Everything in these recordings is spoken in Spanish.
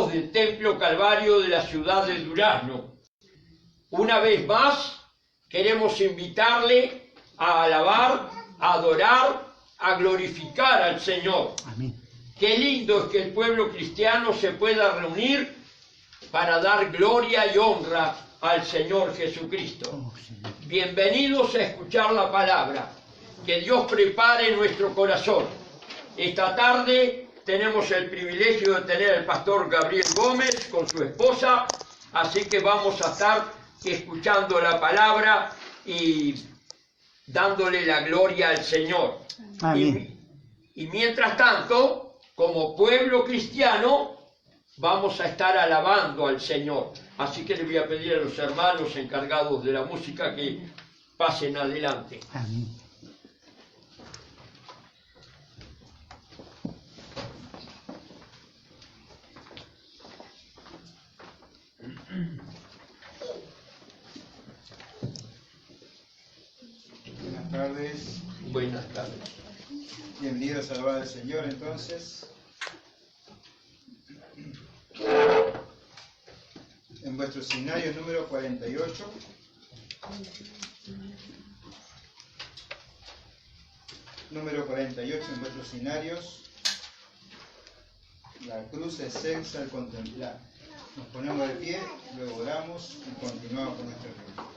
amigos del Templo Calvario de la ciudad de Durazno. Una vez más, queremos invitarle a alabar, a adorar, a glorificar al Señor. Amén. Qué lindo es que el pueblo cristiano se pueda reunir para dar gloria y honra al Señor Jesucristo. Bienvenidos a escuchar la palabra. Que Dios prepare nuestro corazón. Esta tarde tenemos el privilegio de tener al pastor Gabriel Gómez con su esposa, así que vamos a estar escuchando la palabra y dándole la gloria al Señor. Amén. Y mientras tanto, como pueblo cristiano, vamos a estar alabando al Señor. Así que le voy a pedir a los hermanos encargados de la música que pasen adelante. Amén. Buenas tardes. Buenas tardes. Bienvenidos a la palabra del Señor, entonces. En vuestro seminario número 48. Número 48 en vuestros seminarios. La cruz excelsa al contemplar. Nos ponemos de pie, luego oramos y continuamos con nuestro reino.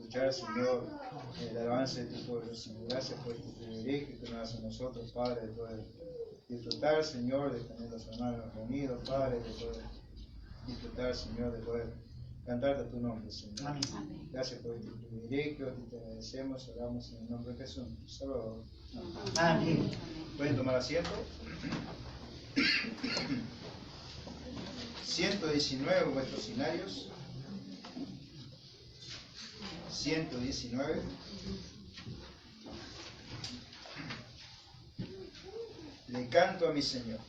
escuchar, Señor, el avance de tu pueblo, Señor. Gracias por este privilegio que nos hace a nosotros, Padre, de poder disfrutar, Señor, de tener los hermanos reunidos, Padre, de poder disfrutar, Señor, de poder cantarte tu nombre, Señor. Amén. Gracias por este privilegio, te agradecemos, oramos en el nombre de Jesús. Salvador. Amén. ¿Pueden tomar asiento? 119 vuestros escenarios. 119. Le canto a mi Señor.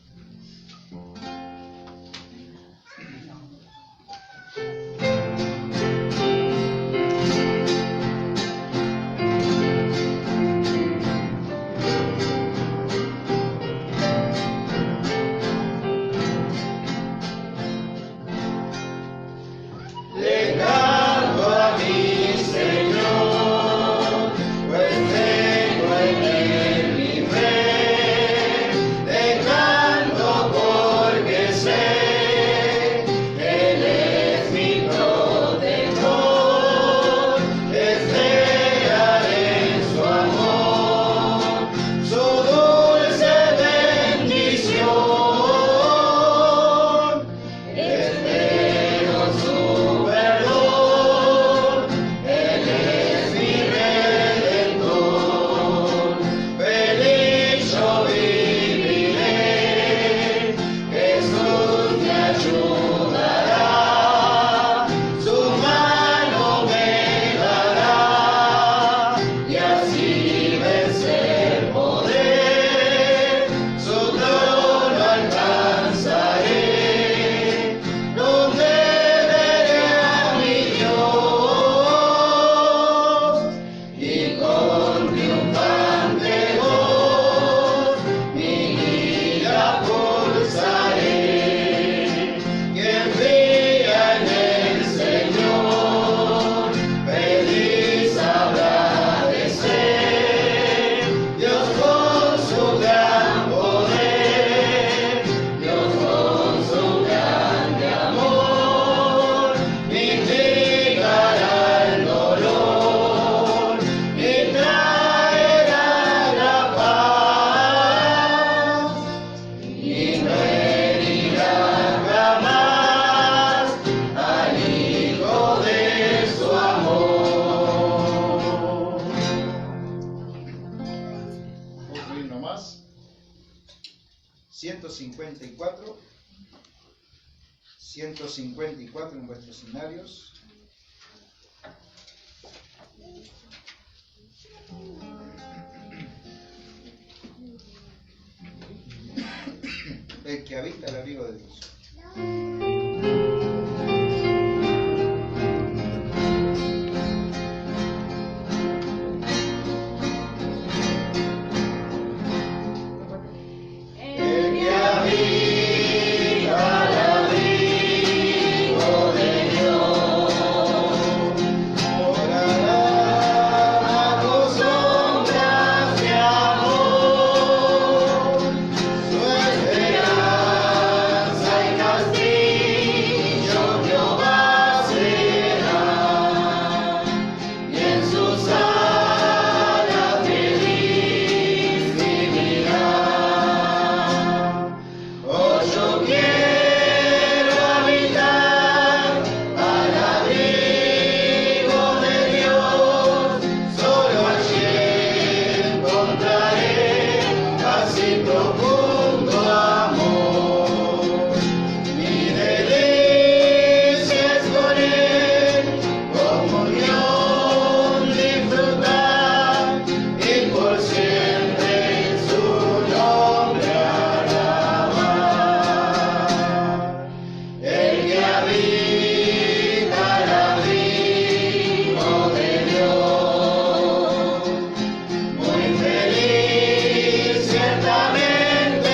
Más 154 en vuestros escenarios. El que habita el abrigo de Dios. Ciertamente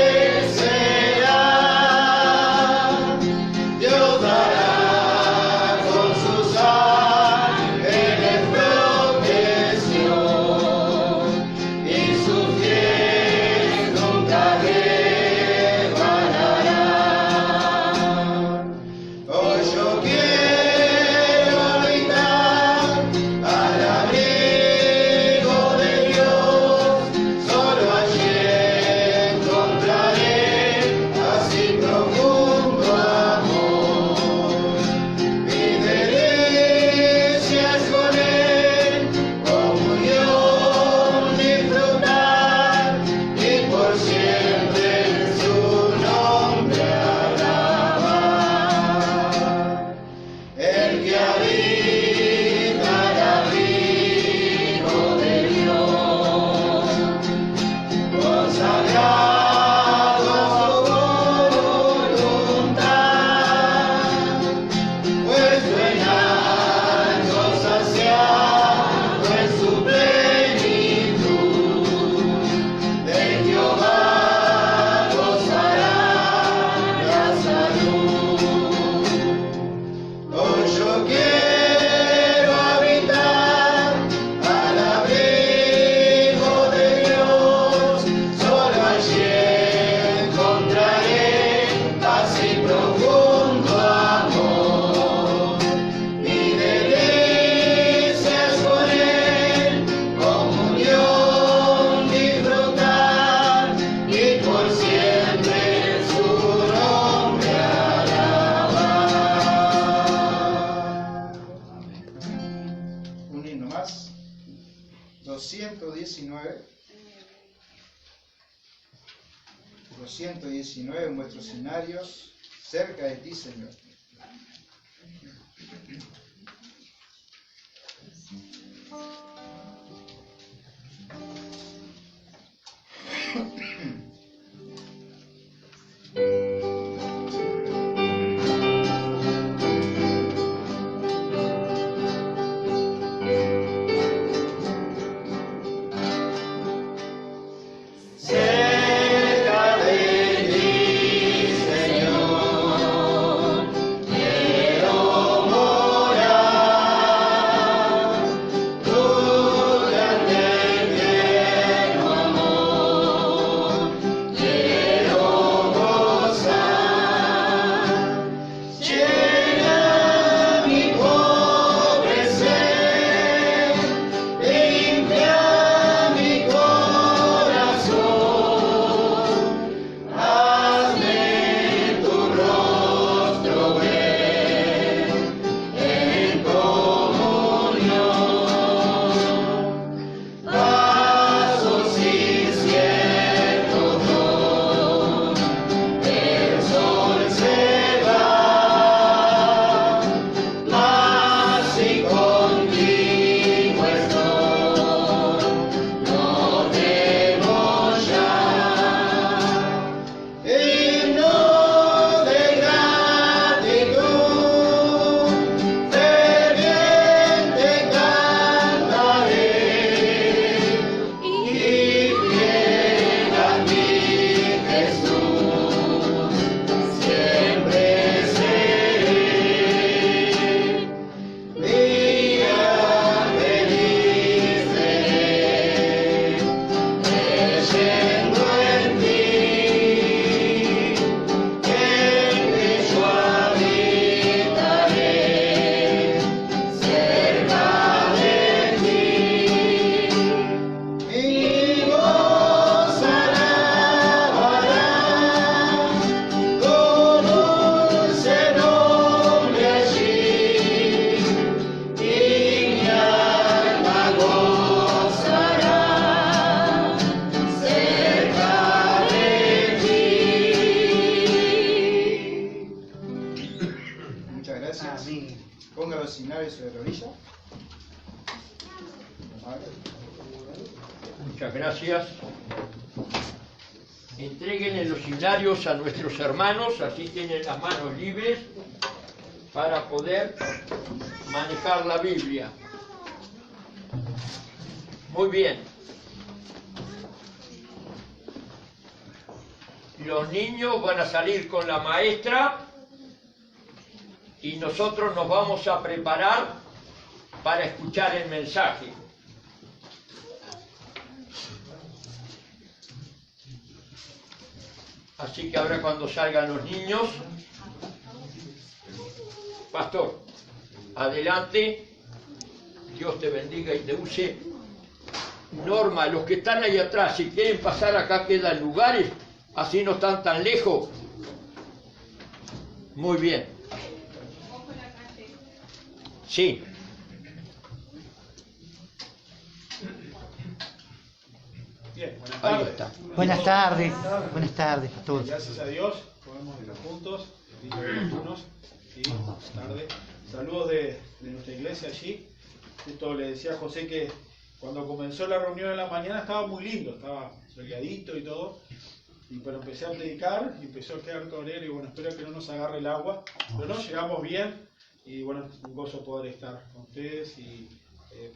419 en vuestros cinarios, cerca de ti, Señor. Ponga los cinarios sobre la orilla. Muchas gracias. Entreguen los cinarios a nuestros hermanos, así tienen las manos libres para poder manejar la Biblia. Muy bien. Los niños van a salir con la maestra y nosotros nos vamos a preparar para escuchar el mensaje. Así que ahora cuando salgan los niños, pastor, adelante, Dios te bendiga y te use. Norma, los que están ahí atrás, si quieren pasar acá quedan lugares, así no están tan lejos. Muy bien. Sí. Bien, buenas Ahí tardes. está. Buenas tardes. Buenas tardes, pastor. Gracias a Dios, podemos estar juntos, unos y tarde. Saludos de nuestra iglesia allí. Justo le decía a José que cuando comenzó la reunión en la mañana estaba muy lindo, estaba soleadito y todo. Y pero empecé a predicar y empezó a quedar torero y bueno, espero que no nos agarre el agua. Pero no, llegamos bien y bueno, es un gozo poder estar con ustedes y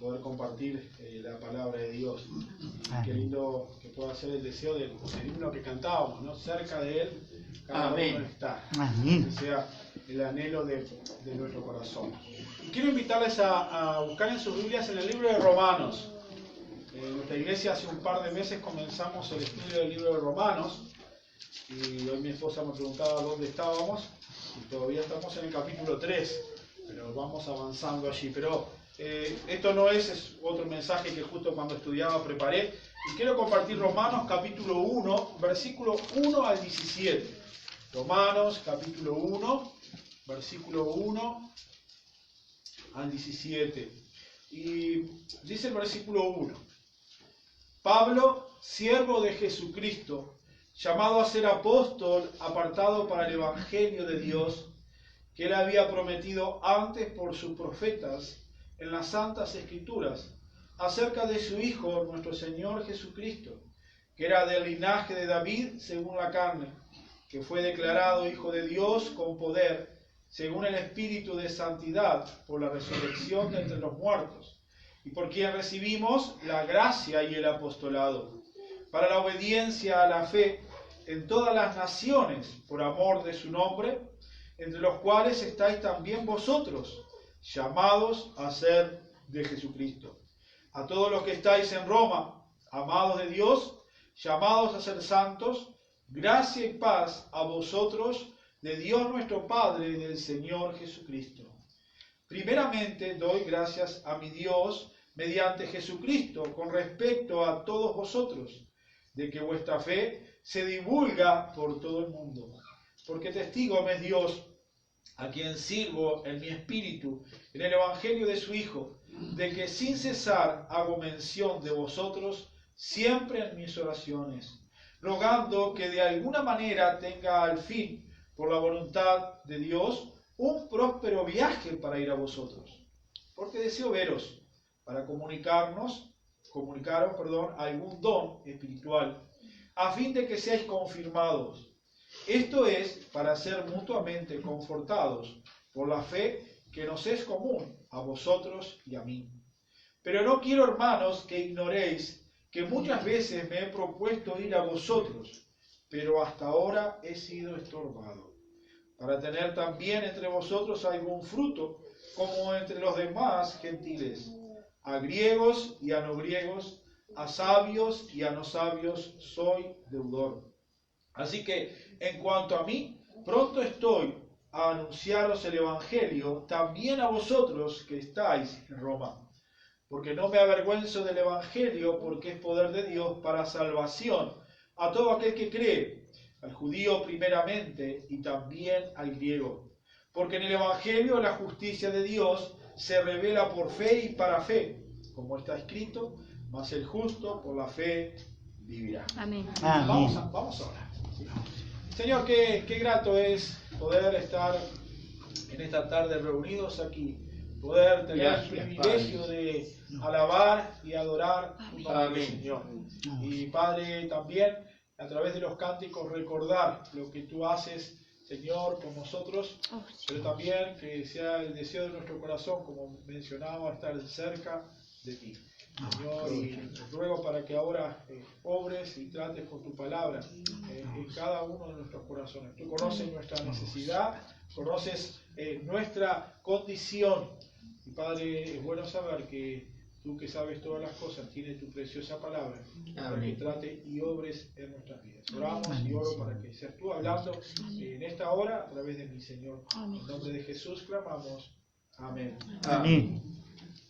poder compartir la palabra de Dios. Y qué lindo que pueda ser el deseo del himno que cantábamos, ¿no? Cerca de Él, cada Amén. uno está. Amén. Que sea el anhelo de nuestro corazón. Y quiero invitarles a buscar en sus Biblias en el libro de Romanos. En nuestra iglesia hace un par de meses comenzamos el estudio del libro de Romanos y hoy mi esposa me preguntaba dónde estábamos y todavía estamos en el capítulo 3, pero vamos avanzando allí. Pero esto no es otro mensaje que justo cuando estudiaba preparé y quiero compartir Romanos capítulo 1, versículo 1 al 17. Romanos capítulo 1, versículo 1 al 17. Y dice el versículo 1. Pablo, siervo de Jesucristo, llamado a ser apóstol, apartado para el Evangelio de Dios, que él había prometido antes por sus profetas en las Santas Escrituras, acerca de su Hijo, nuestro Señor Jesucristo, que era del linaje de David según la carne, que fue declarado Hijo de Dios con poder, según el Espíritu de santidad, por la resurrección de entre los muertos, y por quien recibimos la gracia y el apostolado, para la obediencia a la fe en todas las naciones, por amor de su nombre, entre los cuales estáis también vosotros, llamados a ser de Jesucristo. A todos los que estáis en Roma, amados de Dios, llamados a ser santos, gracia y paz a vosotros, de Dios nuestro Padre y del Señor Jesucristo. Primeramente doy gracias a mi Dios mediante Jesucristo con respecto a todos vosotros, de que vuestra fe se divulga por todo el mundo. Porque testigo me es Dios, a quien sirvo en mi espíritu, en el Evangelio de su Hijo, de que sin cesar hago mención de vosotros siempre en mis oraciones, rogando que de alguna manera tenga al fin, por la voluntad de Dios, un próspero viaje para ir a vosotros. Porque deseo veros, para comunicaros, algún don espiritual, a fin de que seáis confirmados. Esto es para ser mutuamente confortados por la fe que nos es común a vosotros y a mí. Pero no quiero, hermanos, que ignoréis que muchas veces me he propuesto ir a vosotros, pero hasta ahora he sido estorbado, para tener también entre vosotros algún fruto, como entre los demás gentiles, a griegos y a no griegos, a sabios y a no sabios, soy deudor. Así que, en cuanto a mí, pronto estoy a anunciaros el Evangelio, también a vosotros que estáis en Roma. Porque no me avergüenzo del Evangelio, porque es poder de Dios para salvación a todo aquel que cree, al judío primeramente y también al griego. Porque en el Evangelio la justicia de Dios se revela por fe y para fe, como está escrito, mas el justo por la fe vivirá. Amén. Vamos a orar. Señor, qué grato es poder estar en esta tarde reunidos aquí, poder tener el privilegio de alabar y adorar tu nombre, Señor. Y Padre, también a través de los cánticos recordar lo que tú haces, Señor, con nosotros, pero también que sea el deseo de nuestro corazón, como mencionaba, estar cerca de ti. Señor, y te ruego para que ahora obres y trates con tu palabra en cada uno de nuestros corazones. Tú conoces nuestra necesidad, conoces nuestra condición. Y Padre, es bueno saber que tú, que sabes todas las cosas, tienes tu preciosa palabra para que trate y obres en nuestras vidas. Oramos y oro para que seas tú hablando en esta hora a través de mi Señor. En nombre de Jesús clamamos. Amén. Amén.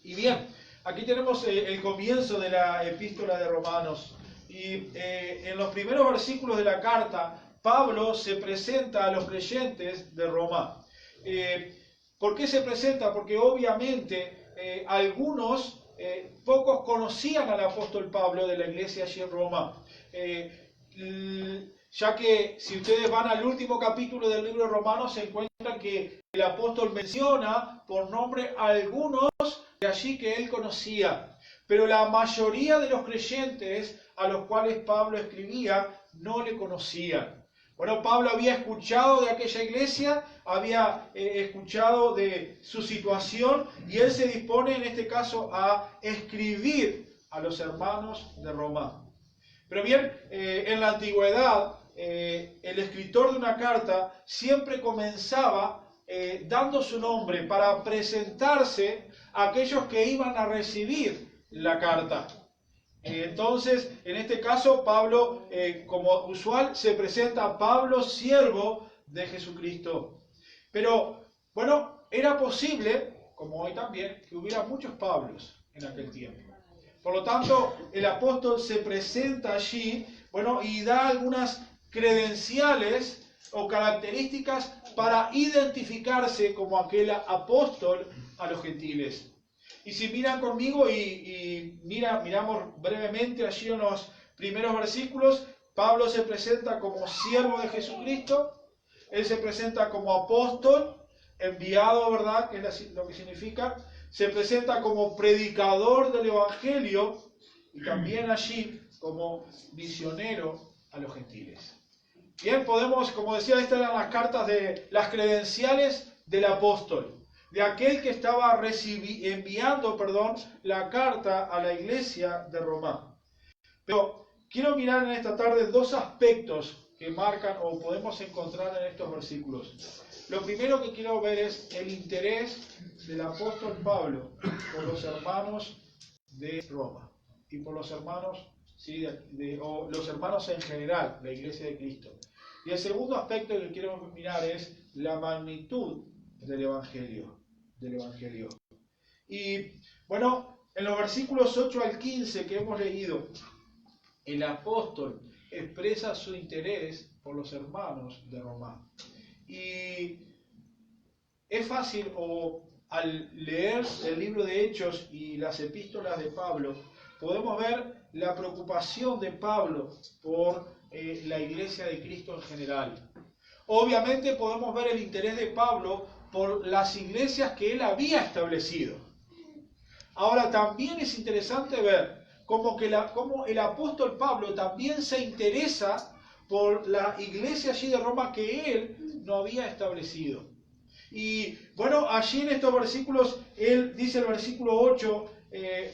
Y bien, aquí tenemos el comienzo de la epístola de Romanos. Y en los primeros versículos de la carta, Pablo se presenta a los creyentes de Roma. ¿Por qué se presenta? Porque obviamente algunos, pocos conocían al apóstol Pablo de la iglesia allí en Roma. Ya que si ustedes van al último capítulo del libro de Romanos, se encuentran que el apóstol menciona por nombre a algunos de allí que él conocía. Pero la mayoría de los creyentes a los cuales Pablo escribía no le conocían. Bueno, Pablo había escuchado de aquella iglesia, había escuchado de su situación, y él se dispone en este caso a escribir a los hermanos de Roma. Pero bien, en la antigüedad, el escritor de una carta siempre comenzaba dando su nombre para presentarse a aquellos que iban a recibir la carta. Entonces, en este caso, Pablo, como usual, se presenta Pablo, siervo de Jesucristo. Pero, bueno, era posible, como hoy también, que hubiera muchos Pablos en aquel tiempo. Por lo tanto, el apóstol se presenta allí, bueno, y da algunas credenciales o características para identificarse como aquel apóstol a los gentiles. Y si miran conmigo y miramos brevemente allí en los primeros versículos, Pablo se presenta como siervo de Jesucristo, él se presenta como apóstol, enviado, ¿verdad? Que es lo que significa. Se presenta como predicador del Evangelio y también allí como misionero a los gentiles. Bien, podemos, como decía, estas eran las cartas de las credenciales del apóstol, de aquel que estaba enviando la carta a la iglesia de Roma. Pero quiero mirar en esta tarde dos aspectos que marcan o podemos encontrar en estos versículos. Lo primero que quiero ver es el interés del apóstol Pablo por los hermanos de Roma y por los hermanos, ¿sí? o los hermanos en general, la iglesia de Cristo. Y el segundo aspecto que quiero mirar es la magnitud del Evangelio. Y bueno, en los versículos 8 al 15 que hemos leído, el apóstol expresa su interés por los hermanos de Roma. Y es fácil, al leer el libro de Hechos y las epístolas de Pablo, podemos ver la preocupación de Pablo por la iglesia de Cristo en general. Obviamente podemos ver el interés de Pablo por las iglesias que él había establecido. Ahora también es interesante ver cómo el apóstol Pablo también se interesa por la iglesia allí de Roma que él no había establecido. Y bueno, allí en estos versículos, él dice el versículo 8,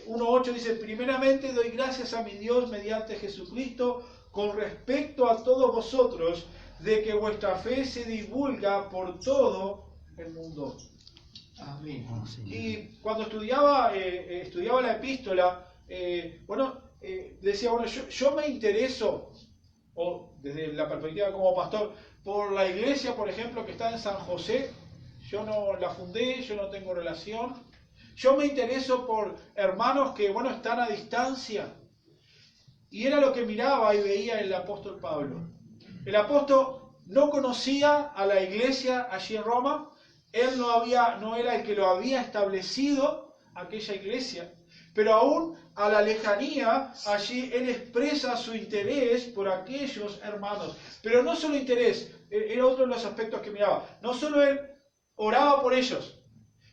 1.8, dice: primeramente doy gracias a mi Dios mediante Jesucristo con respecto a todos vosotros, de que vuestra fe se divulga por todo el mundo. Amén. Y cuando estudiaba la epístola, decía, yo me intereso, o desde la perspectiva como pastor, por la iglesia, por ejemplo, que está en San José. Yo no la fundé, yo no tengo relación. Yo me intereso por hermanos que, están a distancia. Y era lo que miraba y veía el apóstol Pablo. El apóstol no conocía a la iglesia allí en Roma. Él no era el que lo había establecido, aquella iglesia. Pero aún a la lejanía, allí él expresa su interés por aquellos hermanos. Pero no solo interés, era otro de los aspectos que miraba. No solo él oraba por ellos,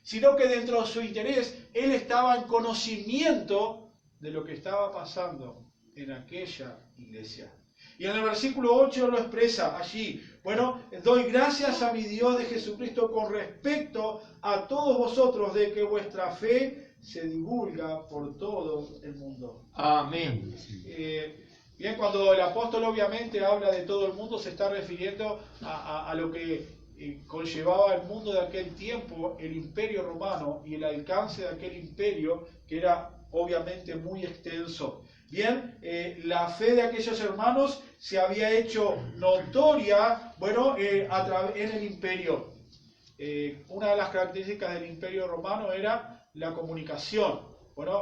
sino que dentro de su interés, él estaba en conocimiento de lo que estaba pasando en aquella iglesia. Y en el versículo 8 lo expresa allí. Doy gracias a mi Dios de Jesucristo con respecto a todos vosotros, de que vuestra fe se divulga por todo el mundo. Amén. Bien, cuando el apóstol obviamente habla de todo el mundo, se está refiriendo a lo que conllevaba el mundo de aquel tiempo, el imperio romano y el alcance de aquel imperio, que era obviamente muy extenso. Bien, la fe de aquellos hermanos se había hecho notoria, en el imperio. Una de las características del imperio romano era la comunicación.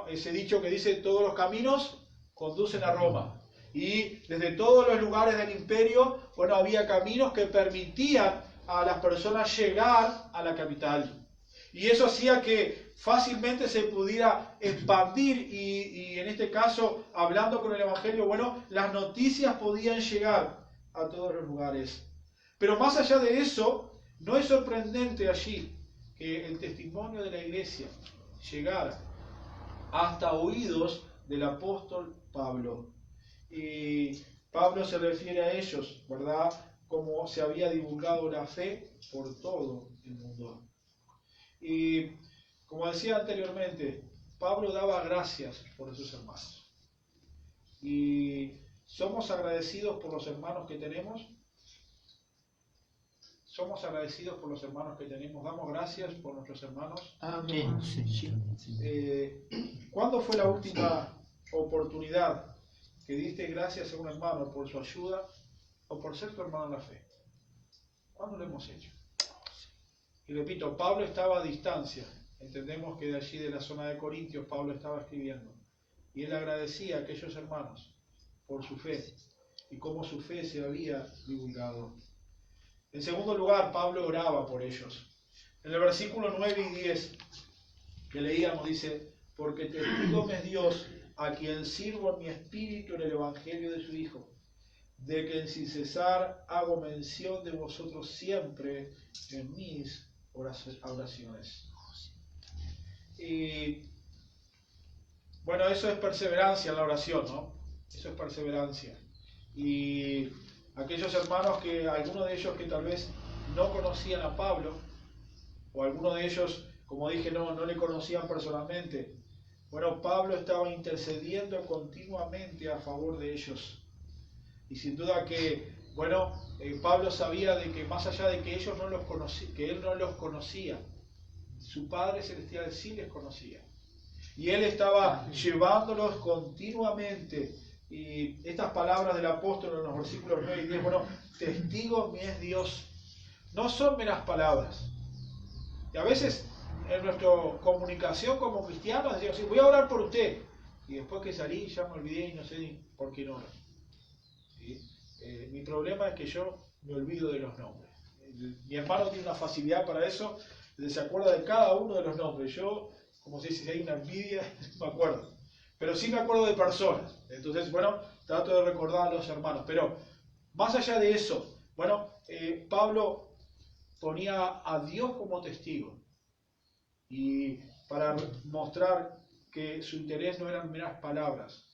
Ese dicho que dice: todos los caminos conducen a Roma. Y desde todos los lugares del imperio, había caminos que permitían a las personas llegar a la capital. Y eso hacía que fácilmente se pudiera expandir y en este caso, hablando con el Evangelio, las noticias podían llegar a todos los lugares. Pero más allá de eso, no es sorprendente allí que el testimonio de la iglesia llegara hasta oídos del apóstol Pablo. Y Pablo se refiere a ellos, ¿verdad?, como se había divulgado la fe por todo el mundo. Y como decía anteriormente, Pablo daba gracias por esos hermanos. Y somos agradecidos por los hermanos que tenemos. Somos agradecidos por los hermanos que tenemos. Damos gracias por nuestros hermanos. Amén. Sí. ¿Cuándo fue la última oportunidad que diste gracias a un hermano por su ayuda o por ser tu hermano en la fe? ¿Cuándo lo hemos hecho? Y repito, Pablo estaba a distancia. Entendemos que de allí, de la zona de Corintios, Pablo estaba escribiendo. Y él agradecía a aquellos hermanos por su fe y cómo su fe se había divulgado. En segundo lugar, Pablo oraba por ellos. En el versículo 9 y 10 que leíamos dice: porque testigo me es Dios, a quien sirvo en mi espíritu en el evangelio de su Hijo, de que sin cesar hago mención de vosotros siempre en mis oraciones. Y bueno, eso es perseverancia en la oración, ¿no? Eso es perseverancia. Y aquellos hermanos algunos de ellos que tal vez no conocían a Pablo, o algunos de ellos, como dije, no le conocían personalmente. Bueno, Pablo estaba intercediendo continuamente a favor de ellos. Y sin duda que, bueno, Pablo sabía de que más allá de que ellos no los conocían, que él no los conocía, su Padre Celestial sí les conocía. Y él estaba llevándolos continuamente. Y estas palabras del apóstol en los versículos 9 y 10, bueno, testigo me es Dios. No son meras palabras. Y a veces en nuestra comunicación como cristianos decimos, sí, voy a orar por usted. Y después que salí ya me olvidé y no sé ni por qué no oro. ¿Sí? Mi problema es que yo me olvido de los nombres. Mi hermano tiene una facilidad para eso, se acuerda de cada uno de los nombres. Yo, como se dice, si hay una envidia, no me acuerdo. Pero sí me acuerdo de personas. Entonces, bueno, trato de recordar a los hermanos. Pero más allá de eso, bueno, Pablo ponía a Dios como testigo. Y para mostrar que su interés no eran meras palabras,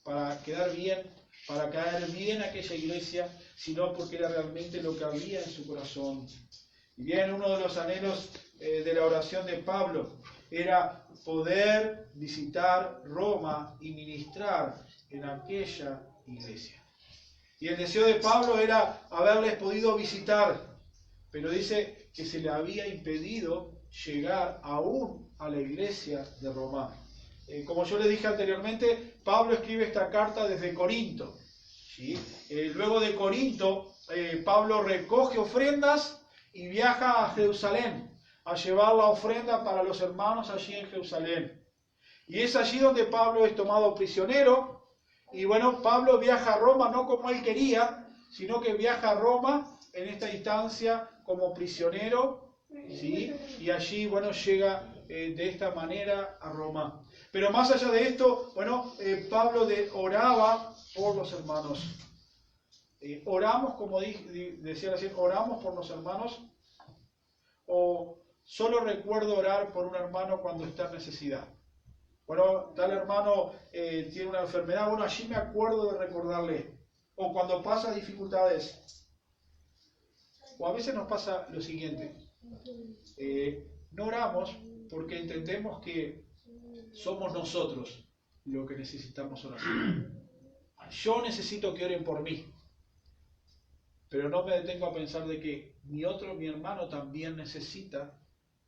para quedar bien, para caer bien a aquella iglesia, sino porque era realmente lo que había en su corazón. Y bien, uno de los anhelos de la oración de Pablo era poder visitar Roma y ministrar en aquella iglesia. Y el deseo de Pablo era haberles podido visitar, pero dice que se le había impedido llegar aún a la iglesia de Roma. Como yo les dije anteriormente, Pablo escribe esta carta desde Corinto. ¿Sí? Luego de Corinto, Pablo recoge ofrendas y viaja a Jerusalén a llevar la ofrenda para los hermanos allí en Jerusalén. Y es allí donde Pablo es tomado prisionero. Y bueno, Pablo viaja a Roma no como él quería, sino que viaja a Roma en esta instancia como prisionero, ¿sí? Y allí, bueno, llega de esta manera a Roma. Pero más allá de esto, bueno, Pablo oraba por los hermanos. Oramos, como decía recién, oramos por los hermanos, o solo recuerdo orar por un hermano cuando está en necesidad. Bueno, tal hermano tiene una enfermedad, bueno, allí me acuerdo de recordarle. O cuando pasa dificultades. O a veces nos pasa lo siguiente. No oramos porque entendemos que somos nosotros lo que necesitamos oración. Yo necesito que oren por mí. Pero no me detengo a pensar de que mi hermano también necesita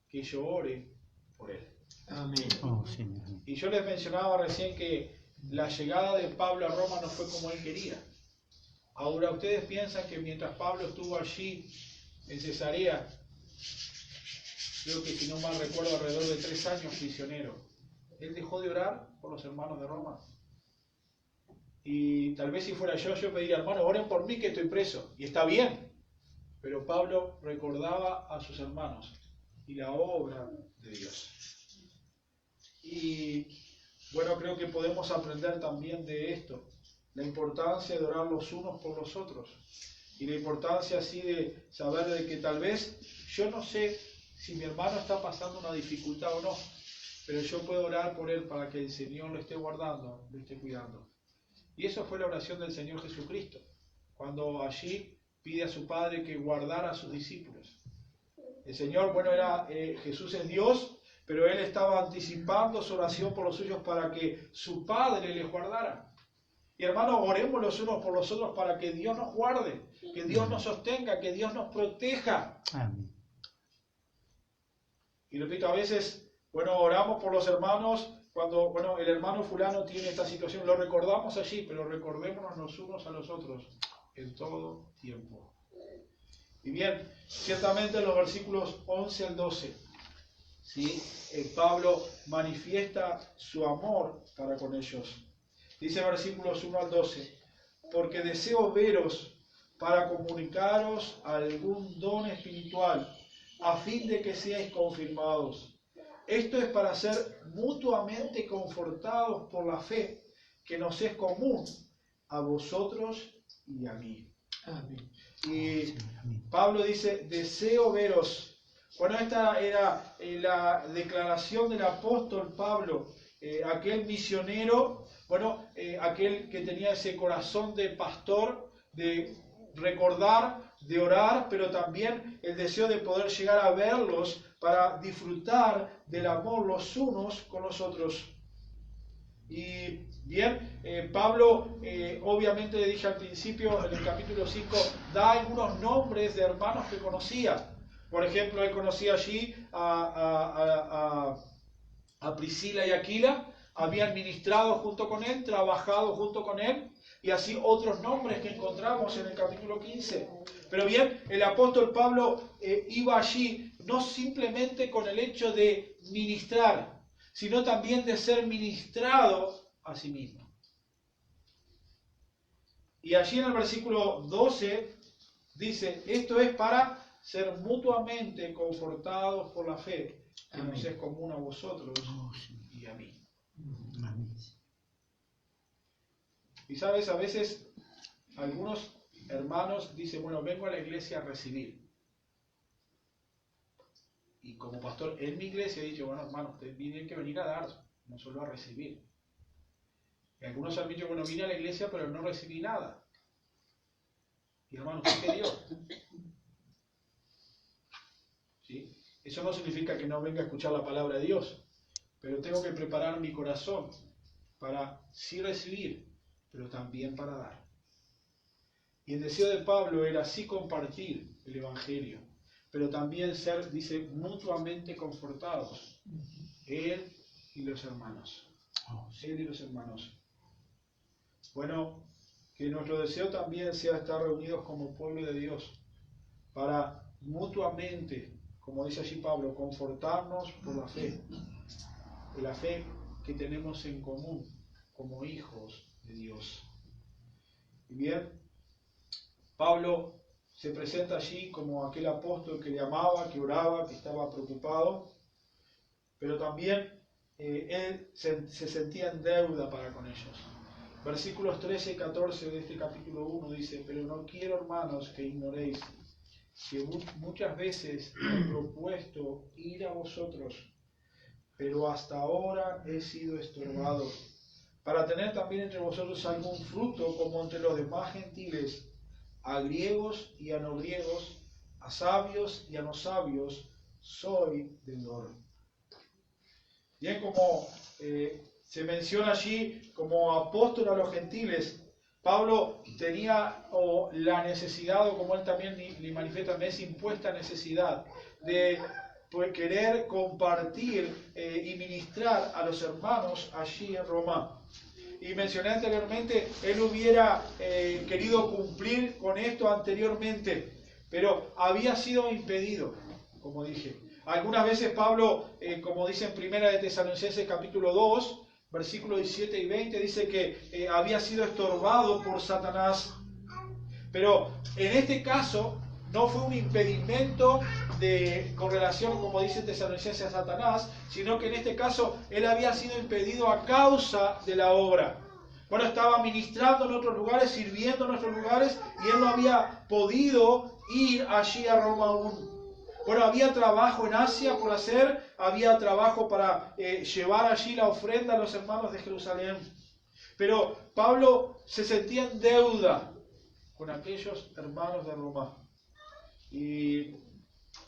que yo ore por él. Amén. Y yo les mencionaba recién que la llegada de Pablo a Roma no fue como él quería. Ahora, ¿ustedes piensan que mientras Pablo estuvo allí en Cesarea, creo que si no mal recuerdo alrededor de 3 años prisionero, él dejó de orar por los hermanos de Roma? Y tal vez si fuera yo pediría, hermano, oren por mí que estoy preso. Y está bien. Pero Pablo recordaba a sus hermanos y la obra de Dios. Y bueno, creo que podemos aprender también de esto. La importancia de orar los unos por los otros. Y la importancia así de saber de que tal vez yo no sé si mi hermano está pasando una dificultad o no. Pero yo puedo orar por él para que el Señor lo esté guardando, lo esté cuidando. Y eso fue la oración del Señor Jesucristo, cuando allí pide a su Padre que guardara a sus discípulos. El Señor, bueno, Jesús es Dios, pero Él estaba anticipando su oración por los suyos para que su Padre les guardara. Y hermanos, oremos los unos por los otros para que Dios nos guarde, que Dios nos sostenga, que Dios nos proteja. Amén. Y repito, a veces, bueno, oramos por los hermanos. Cuando, bueno, el hermano fulano tiene esta situación, lo recordamos allí, pero recordémonos los unos a los otros en todo tiempo. Y bien, ciertamente en los versículos 11 al 12, ¿sí? Pablo manifiesta su amor para con ellos. Dice versículos 1 al 12, porque deseo veros para comunicaros algún don espiritual, a fin de que seáis confirmados. Esto es para ser mutuamente confortados por la fe que nos es común a vosotros y a mí. Amén. Y Pablo dice, deseo veros. Bueno, esta era la declaración del apóstol Pablo, aquel misionero, bueno, aquel que tenía ese corazón de pastor, de recordar, de orar, pero también el deseo de poder llegar a verlos para disfrutar del amor los unos con los otros. Y bien, Pablo, obviamente le dije al principio, en el capítulo 5, da algunos nombres de hermanos que conocía. Por ejemplo, él conocía allí a Priscila y Aquila, habían ministrado junto con él, trabajado junto con él, y así otros nombres que encontramos en el capítulo 15. Pero bien, el apóstol Pablo iba allí no simplemente con el hecho de ministrar, sino también de ser ministrado a sí mismo. Y allí en el versículo 12 dice, esto es para ser mutuamente confortados por la fe, que nos es común a vosotros y a mí. Y sabes, a veces algunos hermanos dicen, bueno, vengo a la iglesia a recibir. Y como pastor en mi iglesia he dicho, bueno, hermano, ustedes tienen que venir a dar, no solo a recibir. Y algunos han dicho, bueno, vine a la iglesia pero no recibí nada. Y hermano, ¿usted qué dio? ¿Sí? Eso no significa que no venga a escuchar la palabra de Dios, pero tengo que preparar mi corazón para sí recibir, pero también para dar. Y el deseo de Pablo era sí compartir el Evangelio, pero también ser, dice, mutuamente confortados, él y los hermanos. Él y los hermanos. Bueno, que nuestro deseo también sea estar reunidos como pueblo de Dios, para mutuamente, como dice allí Pablo, confortarnos por la fe que tenemos en común como hijos de Dios. Y bien, Pablo se presenta allí como aquel apóstol que le amaba, que oraba, que estaba preocupado, pero también él se sentía en deuda para con ellos. Versículos 13 y 14 de este capítulo 1 dice, pero no quiero, hermanos, que ignoréis que muchas veces he propuesto ir a vosotros, pero hasta ahora he sido estorbado, para tener también entre vosotros algún fruto como entre los demás gentiles, a griegos y a no griegos, a sabios y a no sabios, soy deudor. Bien, como se menciona allí como apóstol a los gentiles, Pablo tenía la necesidad, o como él también le manifiesta, esa impuesta necesidad de querer compartir y ministrar a los hermanos allí en Roma. Y mencioné anteriormente, él hubiera querido cumplir con esto anteriormente, pero había sido impedido, como dije. Algunas veces Pablo, como dice en Primera de Tesalonicenses capítulo 2, versículos 17 y 20, dice que había sido estorbado por Satanás. Pero en este caso no fue un impedimento con relación, como dice Tesalonicenses, a Satanás, sino que en este caso él había sido impedido a causa de la obra. Bueno, estaba ministrando en otros lugares, sirviendo en otros lugares, y él no había podido ir allí a Roma aún. Bueno, había trabajo en Asia por hacer, había trabajo para llevar allí la ofrenda a los hermanos de Jerusalén. Pero Pablo se sentía en deuda con aquellos hermanos de Roma. Y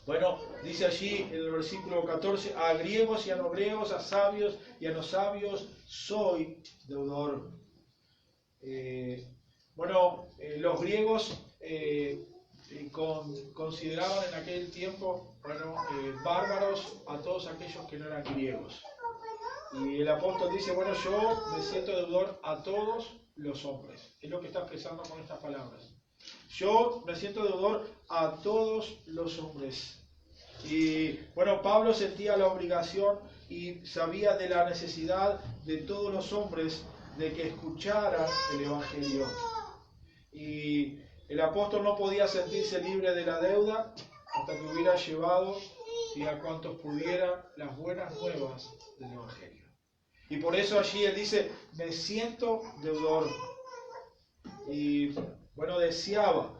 bueno, dice allí en el versículo 14, a griegos y a no griegos, a sabios y a no sabios, soy deudor. Los griegos consideraban en aquel tiempo bárbaros a todos aquellos que no eran griegos. Y el apóstol dice, bueno, yo me siento deudor a todos los hombres. Es lo que está expresando con estas palabras. Yo me siento deudor a todos los hombres. Y bueno, Pablo sentía la obligación y sabía de la necesidad de todos los hombres de que escucharan el Evangelio. Y el apóstol no podía sentirse libre de la deuda hasta que hubiera llevado a cuantos pudieran las buenas nuevas del Evangelio. Y por eso allí él dice, me siento deudor. Y bueno, deseaba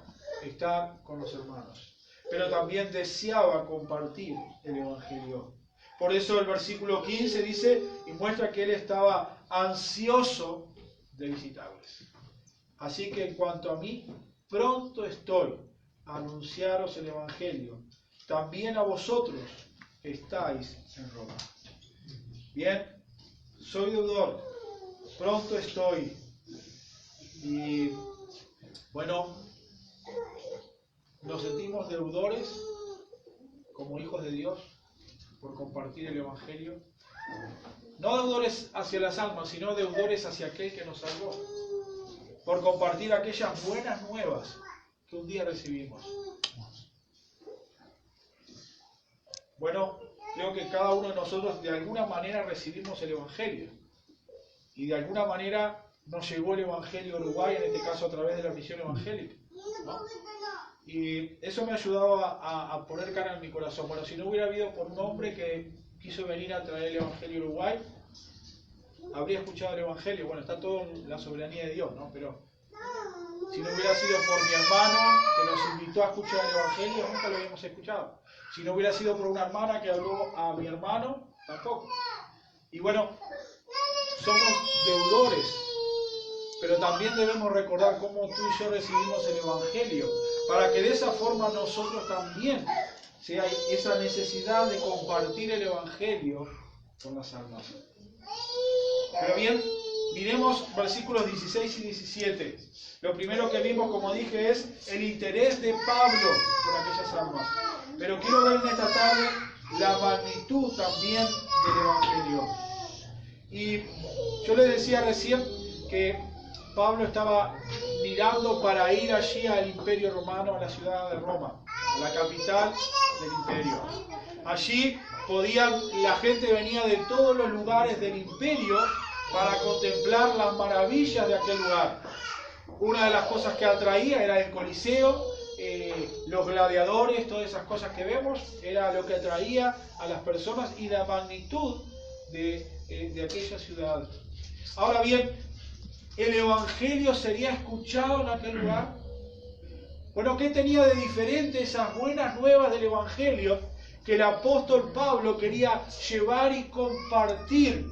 estar con los hermanos, pero también deseaba compartir el Evangelio. Por eso el versículo 15 dice y muestra que él estaba ansioso de visitarles. Así que en cuanto a mí, pronto estoy a anunciaros el Evangelio, también a vosotros que estáis en Roma. Bien, soy deudor, pronto estoy. Y bueno, nos sentimos deudores como hijos de Dios por compartir el Evangelio. No deudores hacia las almas, sino deudores hacia aquel que nos salvó. Por compartir aquellas buenas nuevas que un día recibimos. Bueno, creo que cada uno de nosotros de alguna manera recibimos el Evangelio. Y de alguna manera nos llegó el Evangelio a Uruguay, en este caso a través de la misión evangélica, ¿no? Y eso me ha ayudado a poner cara en mi corazón. Bueno, si no hubiera habido por un hombre que quiso venir a traer el Evangelio a Uruguay, habría escuchado el Evangelio. Bueno, está todo en la soberanía de Dios, ¿no? Pero si no hubiera sido por mi hermano que nos invitó a escuchar el Evangelio, nunca lo habíamos escuchado. Si no hubiera sido por una hermana que habló a mi hermano, tampoco. Y bueno, somos deudores, pero también debemos recordar cómo tú y yo recibimos el Evangelio, para que de esa forma nosotros también sea esa necesidad de compartir el Evangelio con las almas. Pero bien, miremos versículos 16 y 17. Lo primero que vimos, como dije, es el interés de Pablo por aquellas almas. Pero quiero ver en esta tarde la magnitud también del Evangelio. Y yo les decía recién que Pablo estaba mirando para ir allí al Imperio Romano, a la ciudad de Roma, a la capital del Imperio. Allí la gente venía de todos los lugares del Imperio para contemplar las maravillas de aquel lugar. Una de las cosas que atraía era el Coliseo, los gladiadores, todas esas cosas que vemos, era lo que atraía a las personas y la magnitud de aquella ciudad. Ahora bien, ¿el Evangelio sería escuchado en aquel lugar? Bueno, ¿qué tenía de diferente esas buenas nuevas del Evangelio que el apóstol Pablo quería llevar y compartir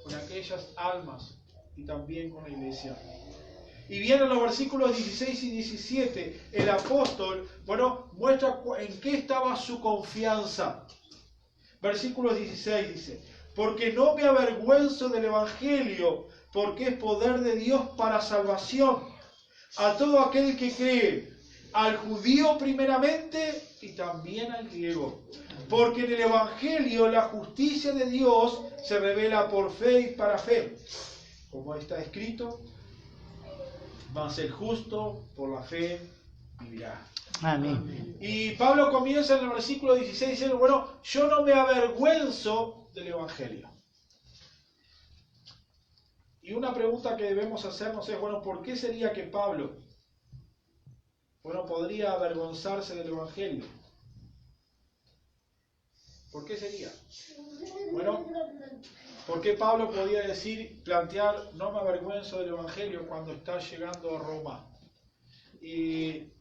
con aquellas almas y también con la iglesia? Y bien, en los versículos 16 y 17, el apóstol, muestra en qué estaba su confianza. Versículo 16 dice: porque no me avergüenzo del Evangelio, porque es poder de Dios para salvación a todo aquel que cree, al judío primeramente y también al griego. Porque en el Evangelio la justicia de Dios se revela por fe y para fe. Como está escrito: mas el justo por la fe vivirá. Amén. Y Pablo comienza en el versículo 16 diciendo: yo no me avergüenzo del Evangelio. Y una pregunta que debemos hacernos es, ¿por qué sería que Pablo, podría avergonzarse del Evangelio? ¿Por qué sería? ¿Por qué Pablo podía plantear, no me avergüenzo del Evangelio cuando está llegando a Roma? Y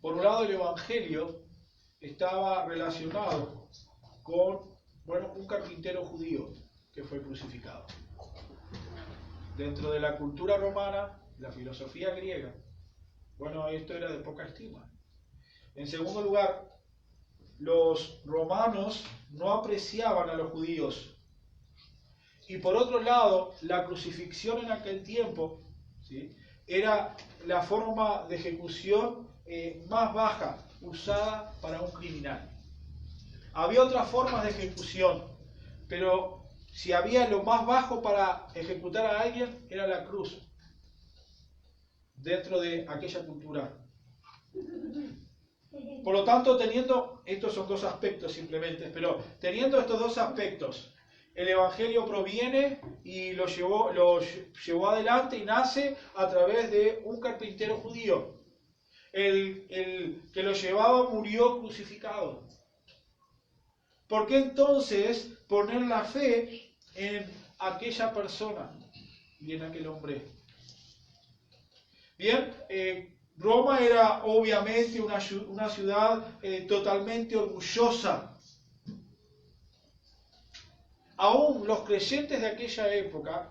por un lado, el Evangelio estaba relacionado con, un carpintero judío que fue crucificado. Dentro de la cultura romana, la filosofía griega, esto era de poca estima. En segundo lugar, los romanos no apreciaban a los judíos. Y por otro lado, la crucifixión en aquel tiempo, ¿sí?, era la forma de ejecución más baja usada para un criminal. Había otras formas de ejecución, pero si había lo más bajo para ejecutar a alguien, era la cruz, dentro de aquella cultura. Por lo tanto, estos son dos aspectos simplemente, pero teniendo estos dos aspectos, el Evangelio proviene y lo llevó adelante y nace a través de un carpintero judío. El que lo llevaba murió crucificado. ¿Por qué entonces poner la fe en aquella persona y en aquel hombre? Bien, Roma era obviamente una ciudad totalmente orgullosa. Aún los creyentes de aquella época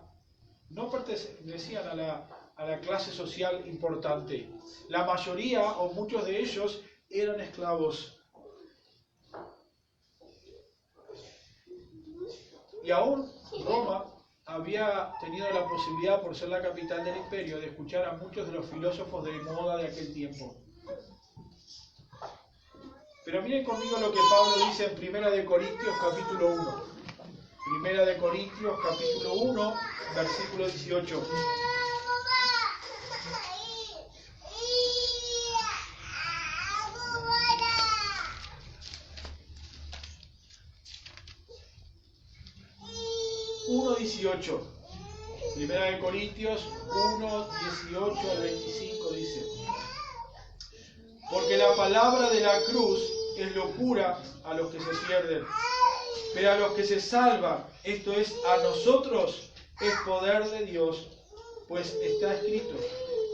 no pertenecían a la clase social importante. La mayoría o muchos de ellos eran esclavos. Y aún Roma había tenido la posibilidad, por ser la capital del imperio, de escuchar a muchos de los filósofos de moda de aquel tiempo. Pero miren conmigo lo que Pablo dice en 1 Corintios capítulo 1. 1 Corintios capítulo 1, versículo 18. Primera de Corintios 1, 18 al 25 dice: porque la palabra de la cruz es locura a los que se pierden, pero a los que se salvan, esto es, a nosotros, es poder de Dios, pues está escrito: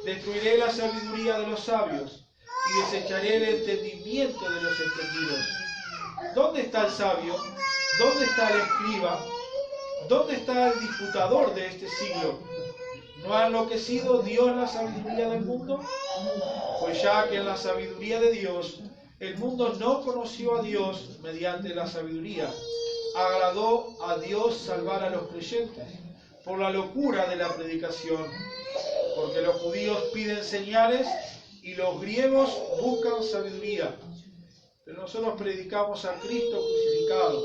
destruiré la sabiduría de los sabios y desecharé el entendimiento de los entendidos. ¿Dónde está el sabio? ¿Dónde está el escriba? ¿Dónde está el disputador de este siglo? ¿No ha enloquecido Dios la sabiduría del mundo? Pues ya que en la sabiduría de Dios el mundo no conoció a Dios mediante la sabiduría, agradó a Dios salvar a los creyentes por la locura de la predicación, porque los judíos piden señales y los griegos buscan sabiduría. Pero nosotros predicamos a Cristo crucificado,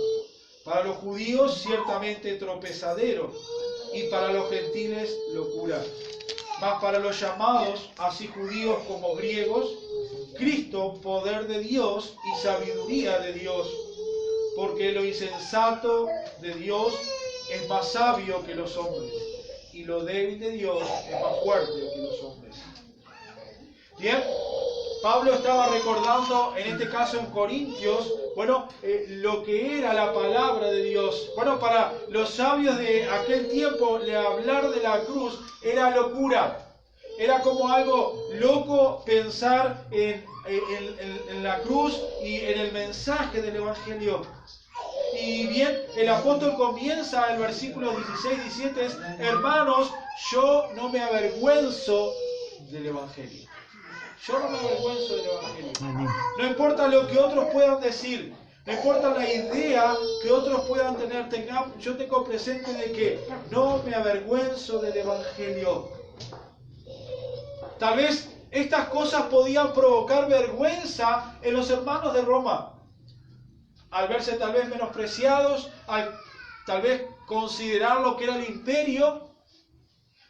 para los judíos ciertamente tropezadero, y para los gentiles locura. Mas para los llamados, así judíos como griegos, Cristo, poder de Dios y sabiduría de Dios, porque lo insensato de Dios es más sabio que los hombres, y lo débil de Dios es más fuerte que los hombres. Bien, Pablo estaba recordando, en este caso en Corintios, lo que era la palabra de Dios. Para los sabios de aquel tiempo, hablar de la cruz era locura. Era como algo loco pensar en la cruz y en el mensaje del Evangelio. Y bien, el apóstol comienza el versículo 16-17, hermanos, yo no me avergüenzo del Evangelio. Yo no me avergüenzo del Evangelio. No importa lo que otros puedan decir, no importa la idea que otros puedan tener, yo tengo presente de que no me avergüenzo del Evangelio. Tal vez estas cosas podían provocar vergüenza en los hermanos de Roma, al verse tal vez menospreciados, al tal vez considerar lo que era el imperio.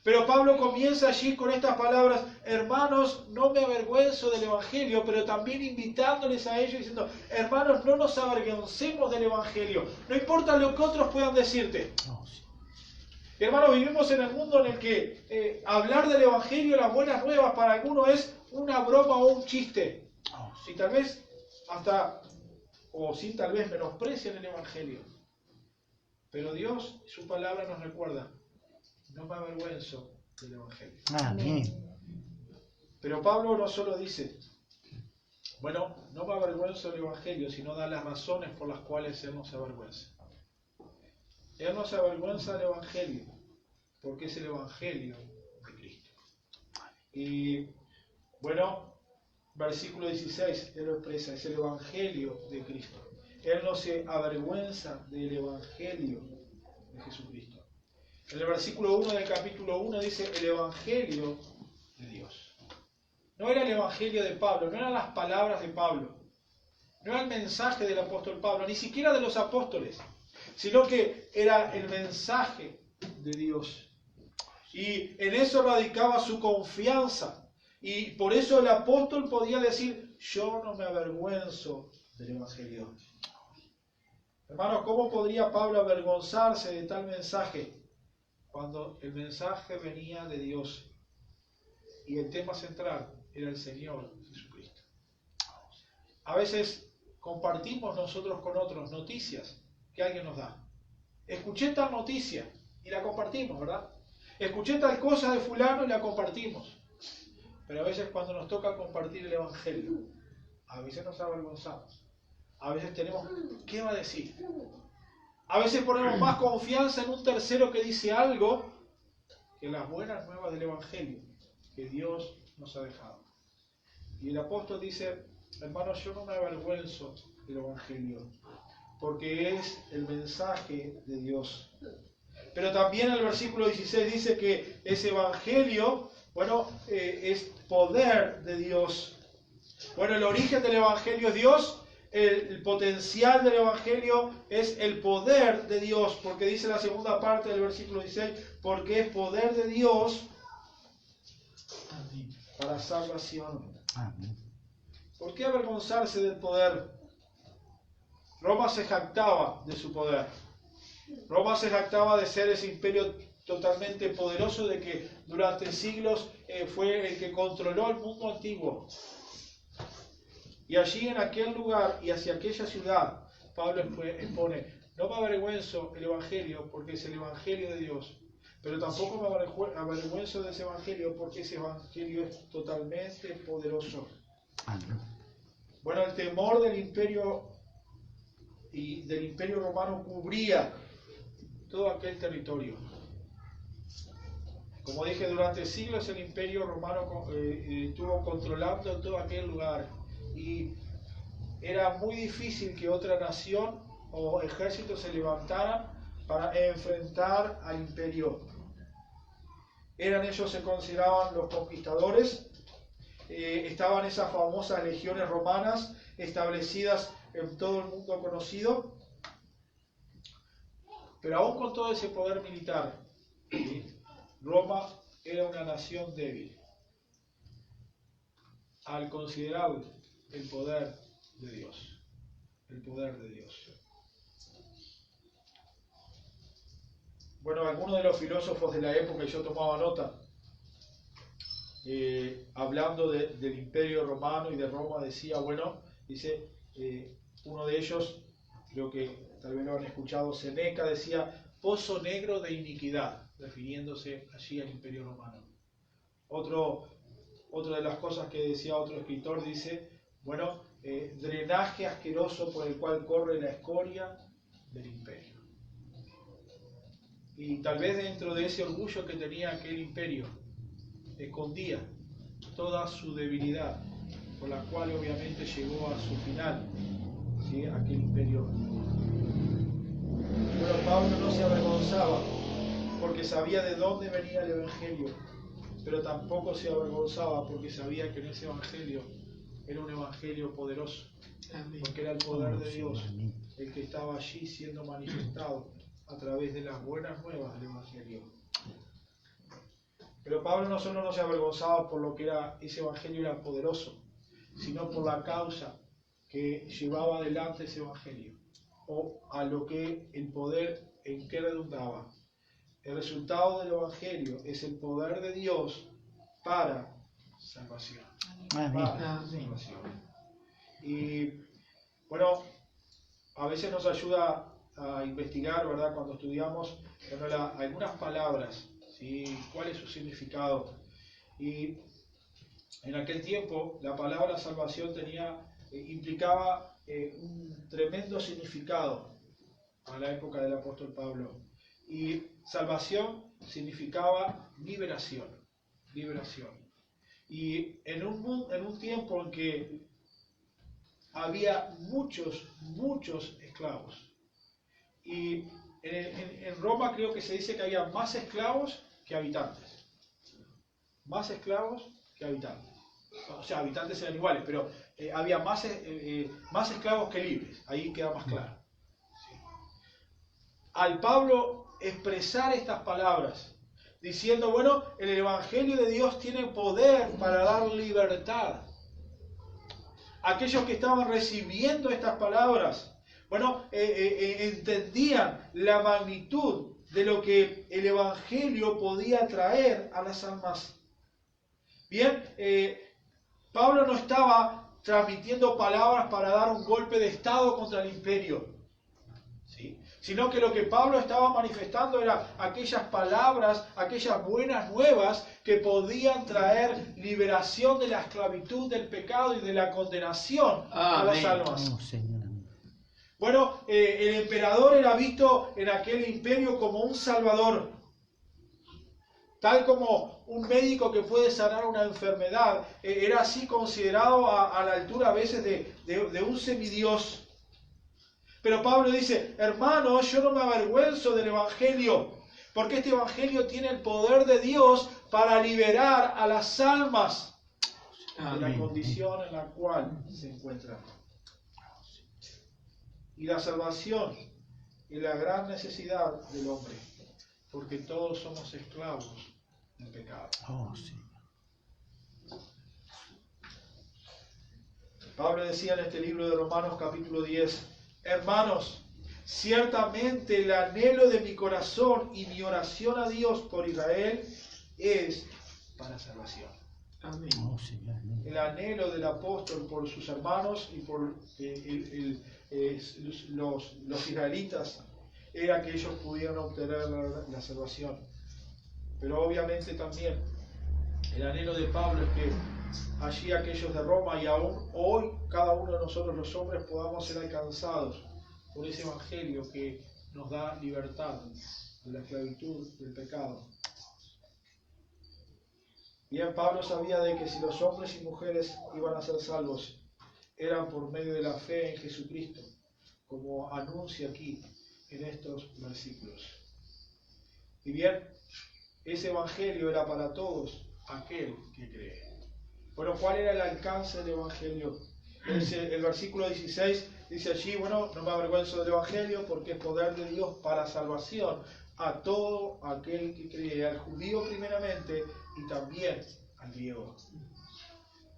Pero Pablo comienza allí con estas palabras: hermanos, no me avergüenzo del Evangelio, pero también invitándoles a ellos diciendo: hermanos, no nos avergoncemos del Evangelio, no importa lo que otros puedan decirte. Hermanos, vivimos en el mundo en el que hablar del Evangelio, las buenas nuevas, para algunos es una broma o un chiste. Y tal vez hasta, o sin tal vez, menosprecian el Evangelio. Pero Dios, su palabra nos recuerda: no me avergüenzo del Evangelio. Amén. Pero Pablo no solo dice, no me avergüenzo del Evangelio, sino da las razones por las cuales Él no se avergüenza. Él no se avergüenza del Evangelio, porque es el Evangelio de Cristo. Y versículo 16, Él lo expresa, es el Evangelio de Cristo. Él no se avergüenza del Evangelio de Jesucristo. En el versículo 1 del capítulo 1 dice el Evangelio de Dios. No era el Evangelio de Pablo, no eran las palabras de Pablo, no era el mensaje del apóstol Pablo, ni siquiera de los apóstoles, sino que era el mensaje de Dios. Y en eso radicaba su confianza. Y por eso el apóstol podía decir: yo no me avergüenzo del Evangelio. Hermanos, ¿cómo podría Pablo avergonzarse de tal mensaje cuando el mensaje venía de Dios y el tema central era el Señor Jesucristo? A veces compartimos nosotros con otros noticias que alguien nos da. Escuché tal noticia y la compartimos, ¿verdad? Escuché tal cosa de fulano y la compartimos. Pero a veces cuando nos toca compartir el Evangelio, a veces nos avergonzamos. A veces tenemos, ¿qué va a decir? A veces ponemos más confianza en un tercero que dice algo que en las buenas nuevas del Evangelio que Dios nos ha dejado. Y el apóstol dice, hermanos, yo no me avergüenzo del Evangelio, porque es el mensaje de Dios. Pero también el versículo 16 dice que ese Evangelio, es poder de Dios. Bueno, el origen del Evangelio es Dios, el potencial del Evangelio es el poder de Dios, porque dice la segunda parte del versículo 16, porque es poder de Dios para salvación. Amén. ¿Por qué avergonzarse del poder? Roma se jactaba de su poder. Roma se jactaba de ser ese imperio totalmente poderoso, de que durante siglos fue el que controló el mundo antiguo. Y allí en aquel lugar y hacia aquella ciudad, Pablo expone, no me avergüenzo el Evangelio porque es el Evangelio de Dios, pero tampoco me avergüenzo de ese Evangelio porque ese Evangelio es totalmente poderoso. Amén. Bueno, el temor del imperio romano cubría todo aquel territorio. Como dije, durante siglos el imperio romano estuvo controlando todo aquel lugar y era muy difícil que otra nación o ejército se levantara para enfrentar al imperio. Ellos se consideraban los conquistadores. Estaban esas famosas legiones romanas establecidas en todo el mundo conocido. Pero aún con todo ese poder militar, Roma era una nación débil al considerar el poder de Dios. El poder de Dios. Bueno, algunos de los filósofos de la época, y yo tomaba nota, hablando del imperio romano y de Roma, decía, uno de ellos, creo que tal vez lo han escuchado, Seneca, decía, pozo negro de iniquidad, refiriéndose allí al imperio romano. Otra de las cosas que decía otro escritor, dice, drenaje asqueroso por el cual corre la escoria del imperio. Y tal vez dentro de ese orgullo que tenía aquel imperio, escondía toda su debilidad, por la cual obviamente llegó a su final, ¿sí? Aquel imperio. Pero Pablo no se avergonzaba porque sabía de dónde venía el Evangelio, pero tampoco se avergonzaba porque sabía que en ese Evangelio era un Evangelio poderoso, porque era el poder de Dios el que estaba allí siendo manifestado a través de las buenas nuevas del Evangelio. Pero Pablo no solo no se avergonzaba por lo que era ese Evangelio era poderoso, sino por la causa que llevaba adelante ese Evangelio, o a lo que el poder en que redundaba. El resultado del Evangelio es el poder de Dios para salvación. Para salvación. Y a veces nos ayuda a investigar, ¿verdad? Cuando estudiamos algunas palabras, ¿sí? ¿Cuál es su significado? Y en aquel tiempo la palabra salvación implicaba un tremendo significado a la época del apóstol Pablo. Y salvación significaba liberación. Y en un tiempo en que había muchos esclavos. Y en Roma creo que se dice que había más esclavos que habitantes. Más esclavos que habitantes. O sea, habitantes eran iguales, pero había más esclavos que libres. Ahí queda más claro. Sí. Al Pablo expresar estas palabras, diciendo, el Evangelio de Dios tiene poder para dar libertad. Aquellos que estaban recibiendo estas palabras, entendían la magnitud de lo que el Evangelio podía traer a las almas. Bien, Pablo no estaba transmitiendo palabras para dar un golpe de estado contra el imperio, ¿sí? sino que lo que Pablo estaba manifestando era aquellas palabras, aquellas buenas nuevas que podían traer liberación de la esclavitud, del pecado y de la condenación a las almas. Oh, Señor. Bueno, el emperador era visto en aquel imperio como un salvador, tal como un médico que puede sanar una enfermedad, era así considerado a la altura a veces de un semidios. Pero Pablo dice, hermanos, yo no me avergüenzo del Evangelio, porque este Evangelio tiene el poder de Dios para liberar a las almas de la condición en la cual se encuentran. Y la salvación y la gran necesidad del hombre, porque todos somos esclavos del pecado. Oh, sí. Pablo decía en este libro de Romanos capítulo 10, hermanos, ciertamente el anhelo de mi corazón y mi oración a Dios por Israel es para salvación. Amén. Oh, Señor. El anhelo del apóstol por sus hermanos y por los israelitas era que ellos pudieran obtener la salvación. Pero obviamente también el anhelo de Pablo es que allí aquellos de Roma y aún hoy cada uno de nosotros los hombres podamos ser alcanzados por ese evangelio que nos da libertad de la esclavitud del pecado. Bien, Pablo sabía de que si los hombres y mujeres iban a ser salvos, eran por medio de la fe en Jesucristo, como anuncia aquí en estos versículos. Y bien, ese evangelio era para todos aquel que cree. Bueno, ¿cuál era el alcance del evangelio? El versículo 16 dice allí, bueno, no me avergüenzo del evangelio porque es poder de Dios para salvación a todo aquel que cree, al judío primeramente y también al griego.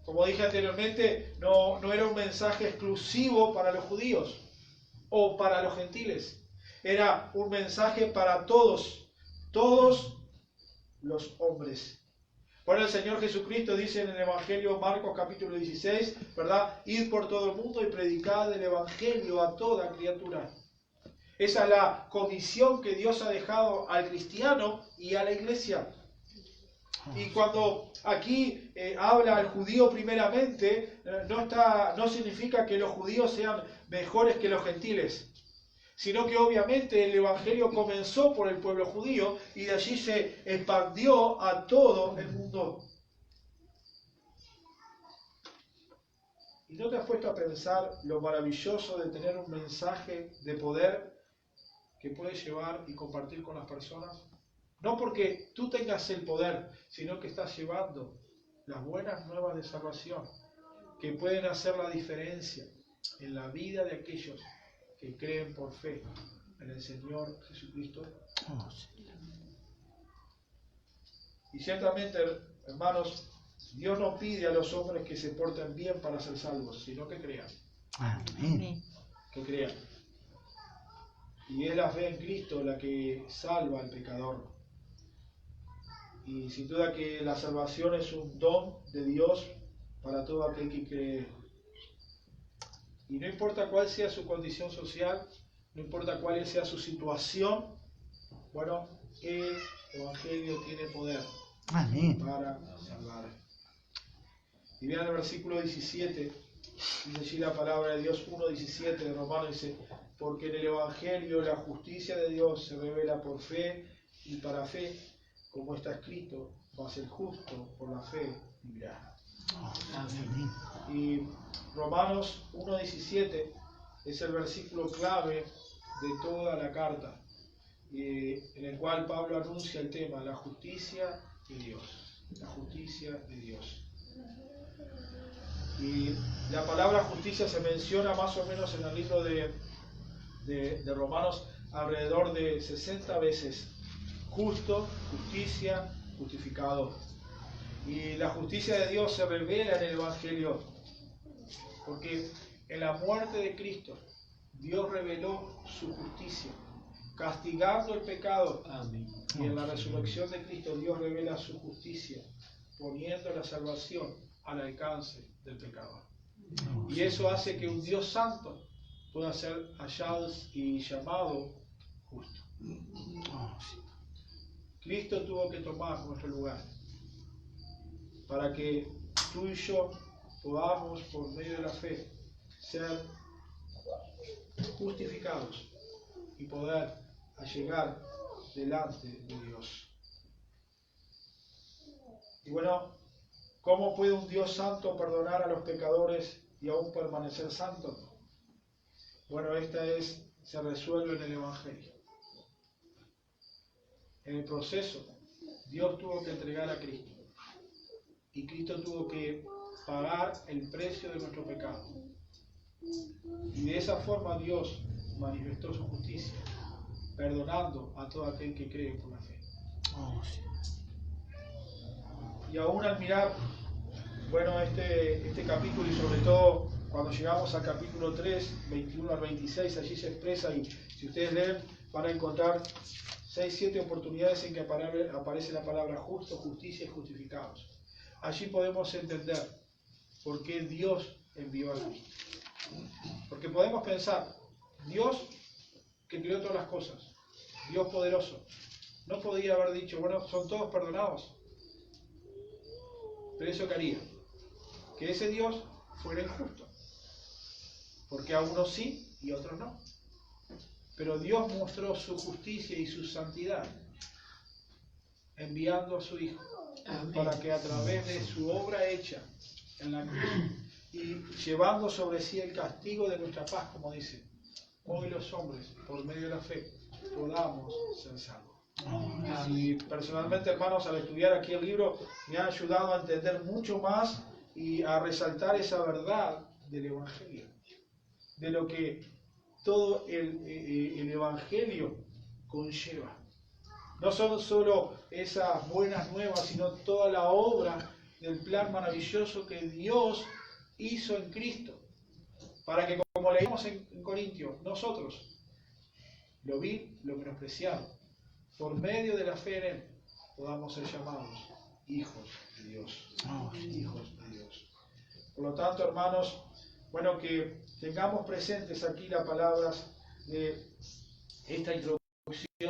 Como dije anteriormente, no era un mensaje exclusivo para los judíos o para los gentiles. Era un mensaje para todos los hombres. Bueno, el Señor Jesucristo dice en el Evangelio Marcos capítulo 16, ¿verdad? Id por todo el mundo y predicad el Evangelio a toda criatura. Esa es la comisión que Dios ha dejado al cristiano y a la iglesia. Y cuando aquí habla al judío primeramente, no significa que los judíos sean mejores que los gentiles, sino que obviamente el evangelio comenzó por el pueblo judío y de allí se expandió a todo el mundo. ¿Y no te has puesto a pensar lo maravilloso de tener un mensaje de poder que puedes llevar y compartir con las personas? No porque tú tengas el poder, sino que estás llevando las buenas nuevas de salvación que pueden hacer la diferencia en la vida de aquellos que creen por fe en el Señor Jesucristo. Oh, sí. Y ciertamente, hermanos, Dios no pide a los hombres que se porten bien para ser salvos, sino que crean. Amén. Que crean. Y es la fe en Cristo la que salva al pecador. Y sin duda que la salvación es un don de Dios para todo aquel que cree. Y no importa cuál sea su condición social, no importa cuál sea su situación, bueno, el Evangelio tiene poder para salvar. Y vean el versículo 17, dice allí la palabra de Dios, 1:17 de Romanos, dice, porque en el Evangelio la justicia de Dios se revela por fe y para fe, como está escrito, mas el justo por la fe vivirá. Amén. Y Romanos 1:17 es el versículo clave de toda la carta, en el cual Pablo anuncia el tema, la justicia de Dios. La justicia de Dios. Y la palabra justicia se menciona más o menos en el libro de Romanos alrededor de 60 veces. Justo, justicia, justificado. Y la justicia de Dios se revela en el Evangelio, porque en la muerte de Cristo Dios reveló su justicia, castigando el pecado. Amén. Y en la resurrección de Cristo Dios revela su justicia, poniendo la salvación al alcance del pecador. Y eso hace que un Dios santo pueda ser hallado y llamado justo. Oh, sí. Cristo tuvo que tomar nuestro lugar para que tú y yo podamos, por medio de la fe, ser justificados y poder llegar delante de Dios. Y bueno, ¿cómo puede un Dios santo perdonar a los pecadores y aún permanecer santo? Bueno, se resuelve en el Evangelio. En el proceso, Dios tuvo que entregar a Cristo. Y Cristo tuvo que pagar el precio de nuestro pecado. Y de esa forma Dios manifestó su justicia, perdonando a todo aquel que cree por la fe. Oh, sí. Y aún al mirar, bueno, este capítulo, y sobre todo cuando llegamos al capítulo 3, 21 al 26, allí se expresa, y si ustedes leen, van a encontrar 6, 7 oportunidades en que aparece la palabra justo, justicia y justificados. Allí podemos entender por qué Dios envió a Cristo. Porque podemos pensar, Dios que creó todas las cosas, Dios poderoso, no podía haber dicho, bueno, son todos perdonados. Pero eso que haría, que ese Dios fuera injusto. Porque a unos sí y a otros no. Pero Dios mostró su justicia y su santidad enviando a su Hijo. Amén. Para que a través de su obra hecha en la cruz y llevando sobre sí el castigo de nuestra paz, como dice, hoy los hombres, por medio de la fe, podamos ser salvos. Y personalmente, hermanos, al estudiar aquí el libro, me ha ayudado a entender mucho más y a resaltar esa verdad del Evangelio, de lo que todo el Evangelio conlleva. No son solo esas buenas nuevas, sino toda la obra del plan maravilloso que Dios hizo en Cristo. Para que, como leímos en Corintios, nosotros, lo menospreciado, por medio de la fe en Él, podamos ser llamados hijos de Dios. Hijos de Dios. Por lo tanto, hermanos, bueno, que tengamos presentes aquí las palabras de esta introducción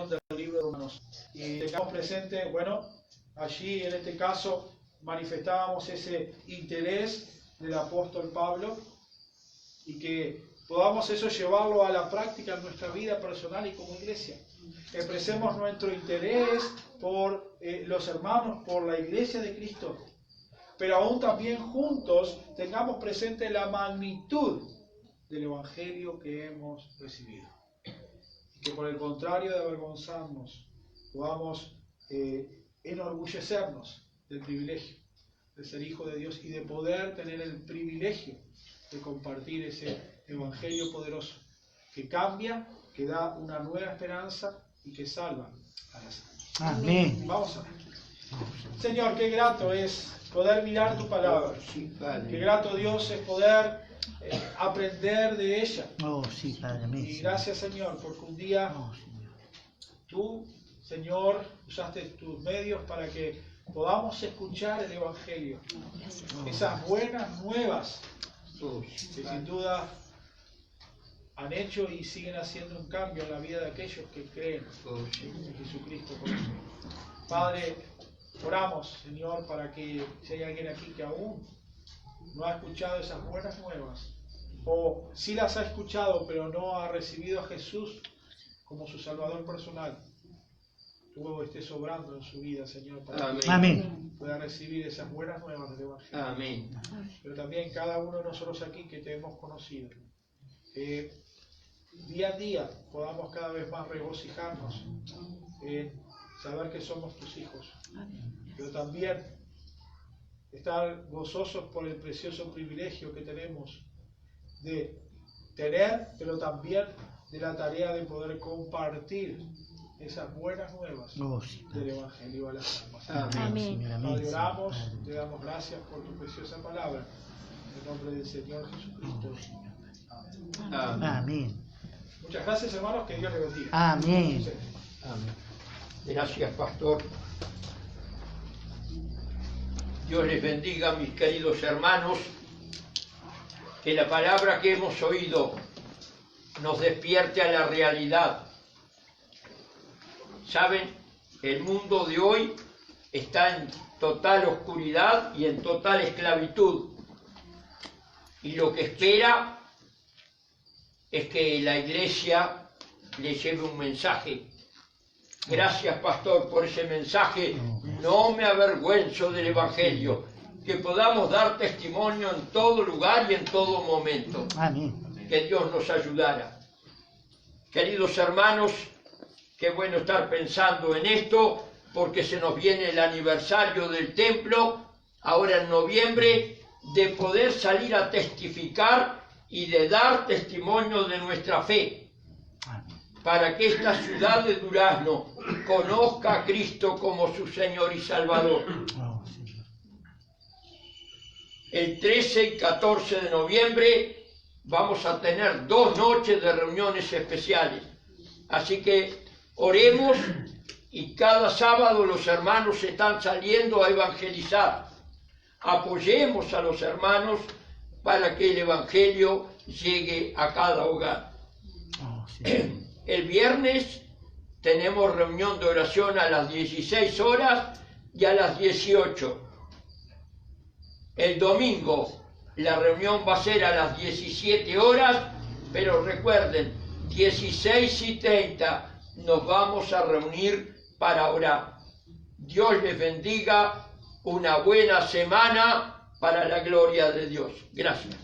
del libro de Romanos. Y tengamos presente, bueno, allí en este caso manifestábamos ese interés del apóstol Pablo y que podamos eso llevarlo a la práctica en nuestra vida personal y como iglesia. Expresemos nuestro interés por los hermanos, por la iglesia de Cristo, pero aún también juntos tengamos presente la magnitud del Evangelio que hemos recibido. Que por el contrario de avergonzarnos, podamos enorgullecernos del privilegio de ser hijo de Dios y de poder tener el privilegio de compartir ese Evangelio poderoso que cambia, que da una nueva esperanza y que salva a las almas. Amén. Vamos a ver. Señor, qué grato es poder mirar tu palabra. Qué grato, Dios, es poder aprender de ella. Oh, sí, Padre mío. Y gracias, Señor, porque un día tú, Señor, usaste tus medios para que podamos escuchar el Evangelio. Esas buenas nuevas que sin duda han hecho y siguen haciendo un cambio en la vida de aquellos que creen en Jesucristo por eso. Padre, oramos, Señor, para que si hay alguien aquí que aún no ha escuchado esas buenas nuevas, o sí las ha escuchado pero no ha recibido a Jesús como su Salvador personal, tú estés obrando en su vida, Señor, para que pueda recibir esas buenas nuevas del Evangelio. Amén. Pero también cada uno de nosotros aquí que te hemos conocido, día a día podamos cada vez más regocijarnos en saber que somos tus hijos, pero también estar gozosos por el precioso privilegio que tenemos de tener, pero también de la tarea de poder compartir esas buenas nuevas del Evangelio a las almas. Amén. Padre, oramos, te damos gracias por tu preciosa palabra, en el nombre del Señor Jesucristo. Amén. Amén. Muchas gracias, hermanos, que Dios les bendiga. Amén. Amén. Gracias, pastor. Dios les bendiga, mis queridos hermanos. Que la palabra que hemos oído nos despierte a la realidad Saben, el mundo de hoy está en total oscuridad y en total esclavitud. Y lo que espera es que la iglesia le lleve un mensaje. Gracias, pastor, por ese mensaje. No me avergüenzo del Evangelio. Que podamos dar testimonio en todo lugar y en todo momento. Amén. Que Dios nos ayudara. Queridos hermanos, qué bueno estar pensando en esto, porque se nos viene el aniversario del templo, ahora en noviembre, de poder salir a testificar y de dar testimonio de nuestra fe, para que esta ciudad de Durazno conozca a Cristo como su Señor y Salvador. Oh, Señor. El 13 y 14 de noviembre vamos a tener 2 noches de reuniones especiales, así que oremos, y cada sábado los hermanos están saliendo a evangelizar. Apoyemos a los hermanos para que el Evangelio llegue a cada hogar. Oh, Señor. El viernes tenemos reunión de oración a las 16 horas y a las 18. El domingo la reunión va a ser a las 17 horas, pero recuerden, 16:30 nos vamos a reunir para orar. Dios les bendiga, una buena semana para la gloria de Dios. Gracias.